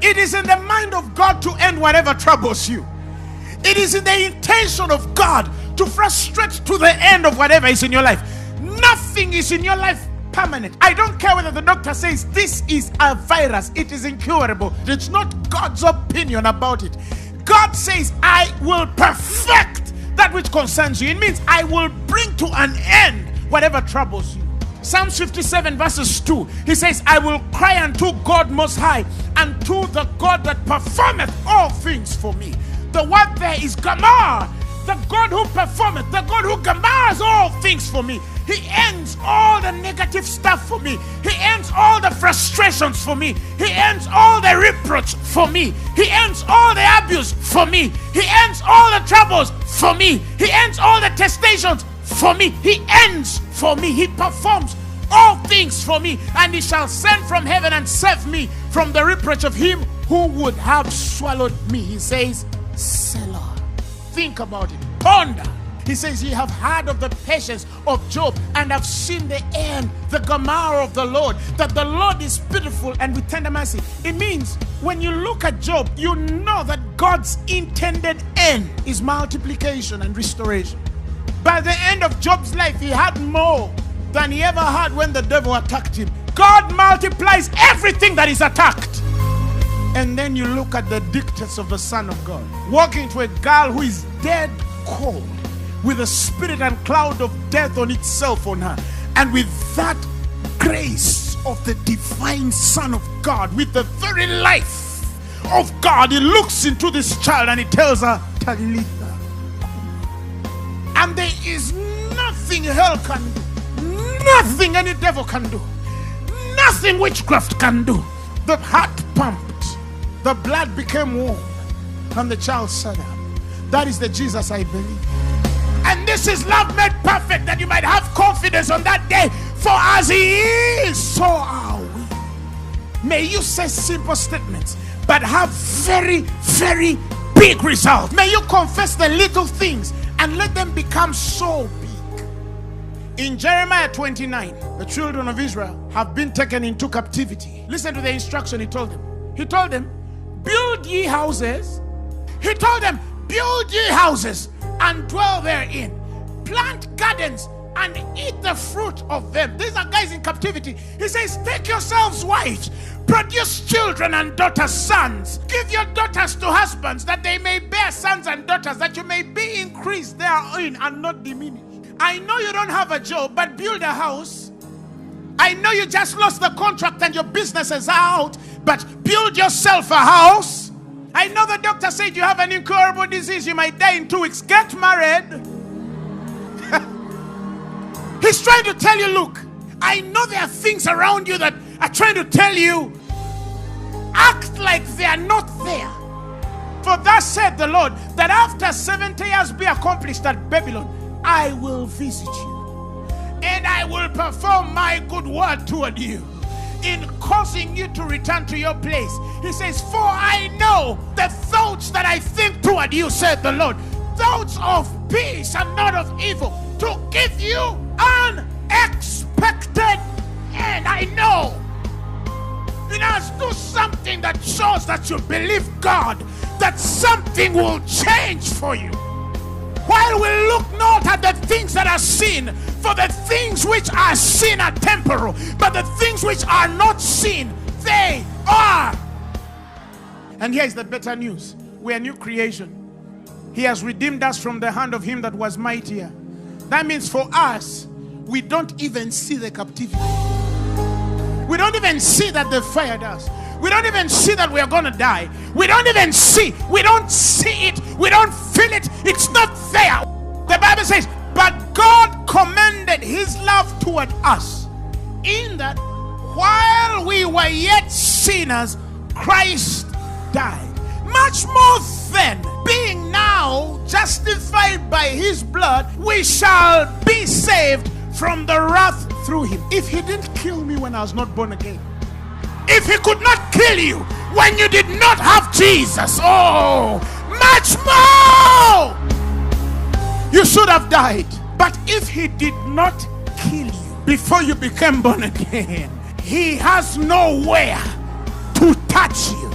It is in the mind of God to end whatever troubles you. It is in the intention of God to frustrate to the end of whatever is in your life. Nothing is in your life permanent. I don't care whether the doctor says this is a virus, it is incurable. It's not God's opinion about it. God says, I will perfect that which concerns you. It means I will bring to an end whatever troubles you. Psalms 57 verses 2, he says, I will cry unto God most high, and to the God that performeth all things for me. The word there is Gamar, the God who performeth, the God who Gamars all things for me. He ends all the negative stuff for me. He ends all the frustrations for me. He ends all the reproach for me. He ends all the abuse for me. He ends all the troubles for me. He ends all the testations for me. He ends for me. He performs all things for me. And he shall send from heaven and save me from the reproach of him who would have swallowed me. He says, Selah. Think about it. Ponder. He says, ye have heard of the patience of Job, and have seen the end, the Gamar of the Lord, that the Lord is pitiful and with tender mercy. It means when you look at Job, you know that God's intended end is multiplication and restoration. By the end of Job's life, he had more than he ever had when the devil attacked him. God multiplies everything that is attacked. And then you look at the dictates of the Son of God, walking to a girl who is dead cold, with a spirit and cloud of death on itself on her, and with that grace of the divine Son of God, with the very life of God, he looks into this child and he tells her, Talitha. And there is nothing hell can do, nothing any devil can do, nothing witchcraft can do. The heart pumped, the blood became warm, and the child sat up. That is the Jesus I believe. And this is love made perfect, that you might have confidence on that day. For as he is, so are we. May you say simple statements, but have very, very big results. May you confess the little things and let them become so big. In Jeremiah 29, the children of Israel have been taken into captivity. Listen to the instruction he told them. He told them, build ye houses. He told them, build ye houses and dwell therein. Plant gardens and eat the fruit of them. These are guys in captivity. He says, take yourselves wives, produce children and daughters, sons. Give your daughters to husbands, that they may bear sons and daughters, that you may be increased therein and not diminished. I know you don't have a job, but build a house. I know you just lost the contract and your business is out, but build yourself a house. I know the doctor said you have an incurable disease, you might die in 2 weeks. Get married. He's trying to tell you, look, I know there are things around you that are trying to tell you, act like they are not there. For thus said the Lord, that after 70 years be accomplished at Babylon, I will visit you, and I will perform my good word toward you, in causing you to return to your place. He says, for I know the thoughts that I think toward you, said the Lord, thoughts of peace and not of evil, to give you an expected end. I know. You know, do something that shows that you believe God, that something will change for you. While we look not at the things that are seen, for the things which are seen are temporal, but the things which are not seen, they are. And here is the better news. We are new creation. He has redeemed us from the hand of him that was mightier. That means for us, we don't even see the captivity. We don't even see that they fired us. We don't even see that we are going to die. We don't even see. We don't see it. We don't feel it. It's not there. The Bible says, but God commended his love toward us, in that while we were yet sinners, Christ died. Much more then, being now justified by his blood, we shall be saved from the wrath through him. If he didn't kill me when I was not born again, if he could not kill you when you did not have Jesus, oh, much more you should have died. But if he did not kill you before you became born again, he has nowhere to touch you.